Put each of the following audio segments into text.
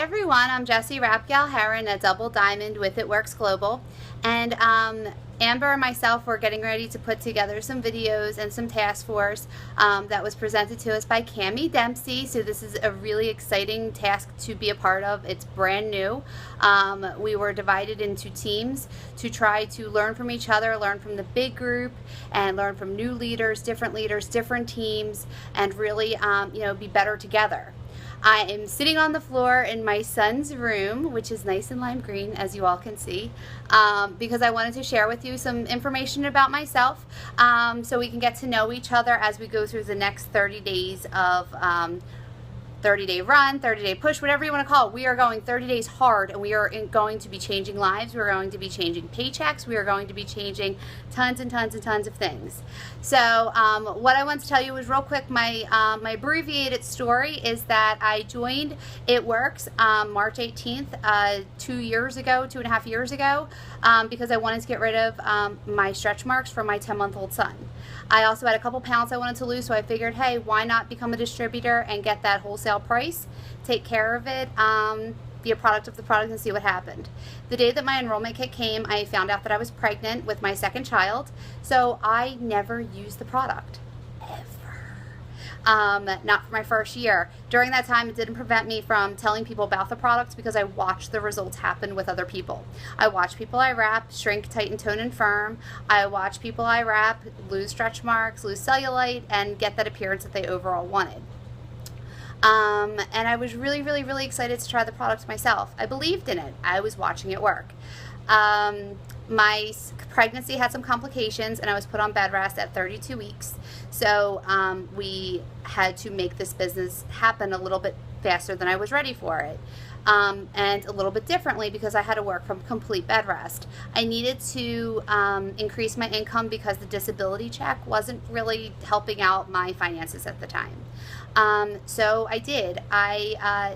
everyone, I'm Jessie Rapgal Heron at Double Diamond with It Works Global, and Amber and myself were getting ready to put together some videos and some task force that was presented to us by Cami Dempsey. So this is a really exciting task to be a part of. It's brand new. We were divided into teams to try to learn from each other, learn from the big group, and learn from new leaders, different teams, and really be better together. I am sitting on the floor in my son's room, which is nice and lime green, as you all can see, because I wanted to share with you some information about myself, so we can get to know each other as we go through the next 30 days of 30-day run, 30-day push, whatever you want to call it. We are going 30 days hard, and we are going to be changing lives. We're going to be changing paychecks. We are going to be changing tons and tons and tons of things. So what I want to tell you is real quick, my abbreviated story is that I joined It Works March 18th, 2.5 years ago, because I wanted to get rid of my stretch marks from my 10-month-old son. I also had a couple pounds I wanted to lose, so I figured, hey, why not become a distributor and get that wholesale price, take care of it, be a product of the product, and see what happened. The day that my enrollment kit came, I found out that I was pregnant with my second child, so I never used the product. Not for my first year. During that time, it didn't prevent me from telling people about the products because I watched the results happen with other people. I watched people I wrap shrink, tighten, tone, and firm. I watched people I wrap lose stretch marks, lose cellulite, and get that appearance that they overall wanted. And I was really, really, really excited to try the product myself. I believed in it. I was watching it work. My pregnancy had some complications, and I was put on bed rest at 32 weeks. So we had to make this business happen a little bit faster than I was ready for it. And a little bit differently because I had to work from complete bed rest. I needed to increase my income because the disability check wasn't really helping out my finances at the time. So I did. I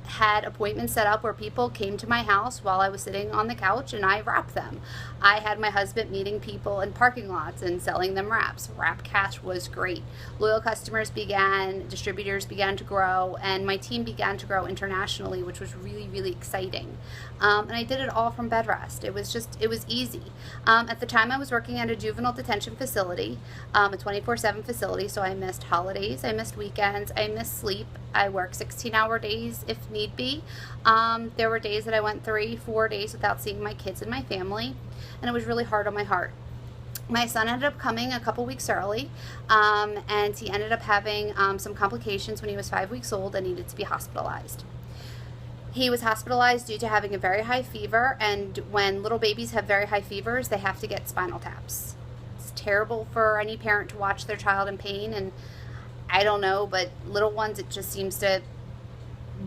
had appointments set up where people came to my house while I was sitting on the couch, and I wrapped them. I had my husband meeting people in parking lots and selling them wraps. Wrap cash was great. Loyal customers began, distributors began to grow, and my team began to grow internationally, which was really, really exciting. And I did it all from bed rest. It was easy. At the time, I was working at a juvenile detention facility, a 24/7 facility, so I missed holidays, I missed weekends, I missed sleep. I worked 16-hour days if need be. There were days that I went 3-4 days without seeing my kids and my family, and it was really hard on my heart. My son ended up coming a couple weeks early, and he ended up having some complications when he was 5 weeks old and needed to be hospitalized. He was hospitalized due to having a very high fever, and when little babies have very high fevers, they have to get spinal taps. It's terrible for any parent to watch their child in pain, and I don't know, but little ones, it just seems to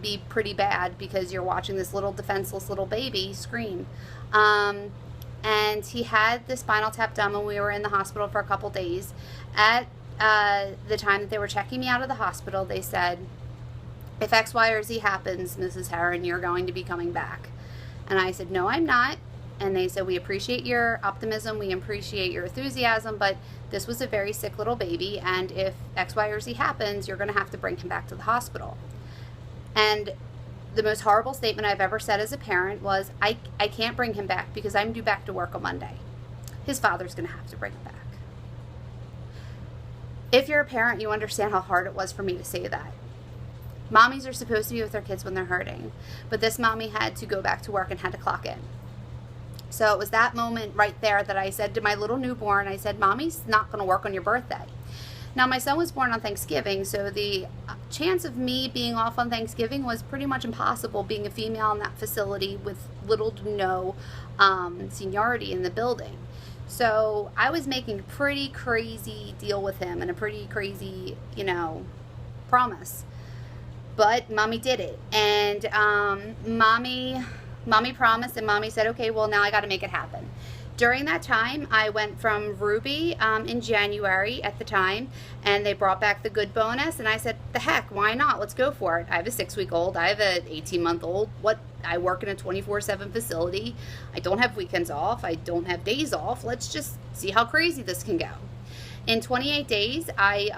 be pretty bad because you're watching this little defenseless little baby scream. And he had the spinal tap done when we were in the hospital for a couple days. At the time that they were checking me out of the hospital, they said, if X, Y, or Z happens, Mrs. Heron, you're going to be coming back. And I said, no, I'm not. And they said, we appreciate your optimism, we appreciate your enthusiasm, but this was a very sick little baby, and if X, Y, or Z happens, you're going to have to bring him back to the hospital. And the most horrible statement I've ever said as a parent was, I can't bring him back because I'm due back to work on Monday. His father's going to have to bring him back. If you're a parent, you understand how hard it was for me to say that. Mommies are supposed to be with their kids when they're hurting, but this mommy had to go back to work and had to clock in. So it was that moment right there that I said to my little newborn, I said, Mommy's not going to work on your birthday. Now, my son was born on Thanksgiving, so the chance of me being off on Thanksgiving was pretty much impossible, being a female in that facility with little to no seniority in the building. So I was making a pretty crazy deal with him and a pretty crazy, promise. But Mommy did it, and Mommy promised, and Mommy said, okay, well, now I got to make it happen. During that time, I went from Ruby in January at the time, and they brought back the good bonus, and I said, the heck, why not? Let's go for it. I have a 6-week-old. I have an 18-month-old. I work in a 24/7 facility. I don't have weekends off. I don't have days off. Let's just see how crazy this can go. In 28 days, I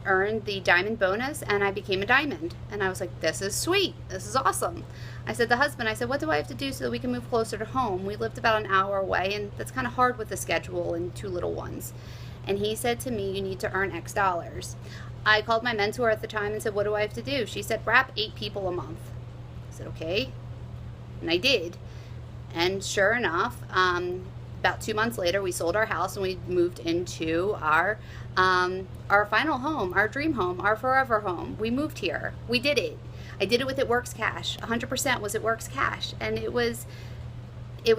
earned the diamond bonus and I became a diamond. And I was like, this is sweet. This is awesome. I said to the husband, I said, what do I have to do so that we can move closer to home? We lived about an hour away, and that's kind of hard with the schedule and 2 little ones. And he said to me, you need to earn X dollars. I called my mentor at the time and said, what do I have to do? She said, wrap 8 people a month. I said, okay. And I did. And sure enough, about 2 months later, we sold our house and we moved into our final home, our dream home, our forever home. We moved here. We did it. I did it with It Works Cash. 100% was It Works Cash. And it was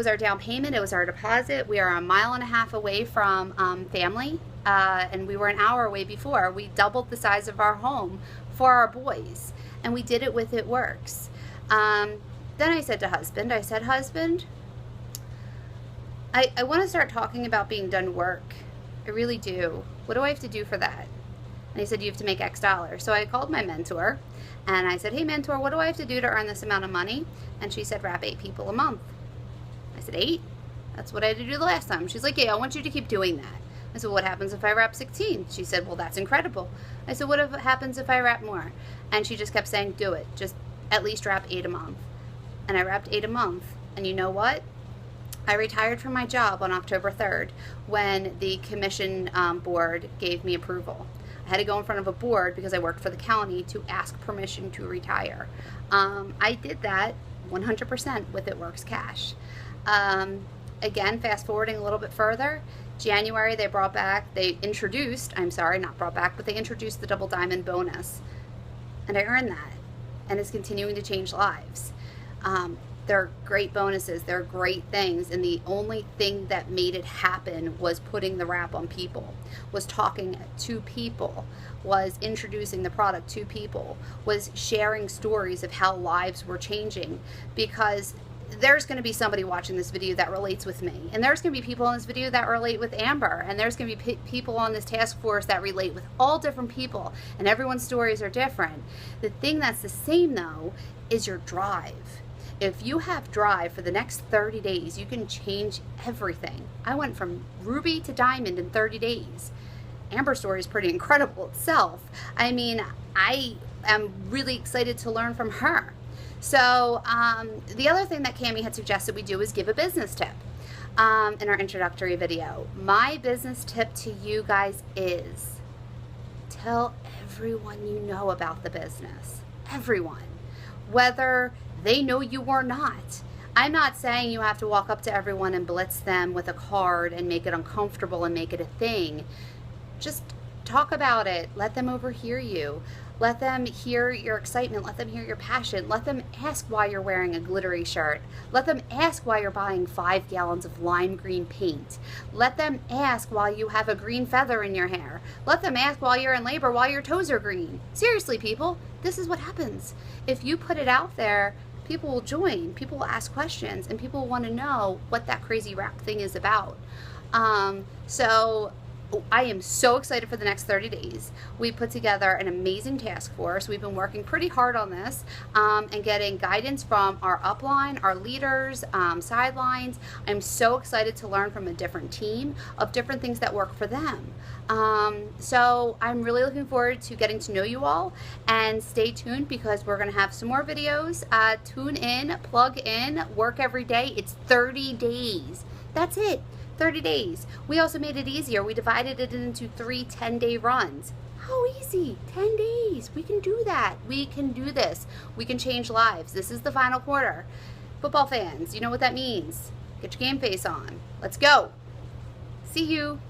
our down payment. It was our deposit. We are 1.5 miles away from family, and we were an hour away before. We doubled the size of our home for our boys, and we did it with It Works. Then I said to husband, husband, I want to start talking about being done work. I really do. What do I have to do for that? And he said, you have to make X dollars. So I called my mentor and I said, hey mentor, what do I have to do to earn this amount of money? And she said, wrap 8 people a month. I said, 8? That's what I had to do the last time. She's like, yeah, I want you to keep doing that. I said, what happens if I wrap 16? She said, well, that's incredible. I said, what happens if I wrap more? And she just kept saying, do it. Just at least wrap 8 a month. And I wrapped 8 a month. And you know what? I retired from my job on October 3rd when the commission board gave me approval. I had to go in front of a board because I worked for the county to ask permission to retire. I did that 100% with It Works Cash. Again, fast forwarding a little bit further, January they introduced the double diamond bonus. And I earned that. And it's continuing to change lives. They're great bonuses, they're great things, and the only thing that made it happen was putting the wrap on people, was talking to people, was introducing the product to people, was sharing stories of how lives were changing, because there's going to be somebody watching this video that relates with me, and there's going to be people in this video that relate with Amber, and there's going to be people on this task force that relate with all different people, and everyone's stories are different. The thing that's the same though is your drive. If you have drive for the next 30 days, you can change everything. I went from ruby to diamond in 30 days. Amber's story is pretty incredible itself. I mean, I am really excited to learn from her. So the other thing that Cammie had suggested we do is give a business tip in our introductory video. My business tip to you guys is tell everyone you know about the business. Everyone. Whether they know you or not. I'm not saying you have to walk up to everyone and blitz them with a card and make it uncomfortable and make it a thing. Just talk about it. Let them overhear you. Let them hear your excitement. Let them hear your passion. Let them ask why you're wearing a glittery shirt. Let them ask why you're buying 5 gallons of lime green paint. Let them ask why you have a green feather in your hair. Let them ask while you're in labor why your toes are green. Seriously, people, this is what happens. If you put it out there, people will join, people will ask questions, and people will want to know what that crazy wrap thing is about. So I am so excited for the next 30 days. We put together an amazing task force. We've been working pretty hard on this and getting guidance from our upline, our leaders, sidelines. I'm so excited to learn from a different team of different things that work for them. So I'm really looking forward to getting to know you all, and stay tuned because we're going to have some more videos. Tune in, plug in, work every day. It's 30 days. That's it. 30 days. We also made it easier. We divided it into 3 10-day runs. How easy? 10 days. We can do that. We can do this. We can change lives. This is the final quarter. Football fans, you know what that means. Get your game face on. Let's go. See you.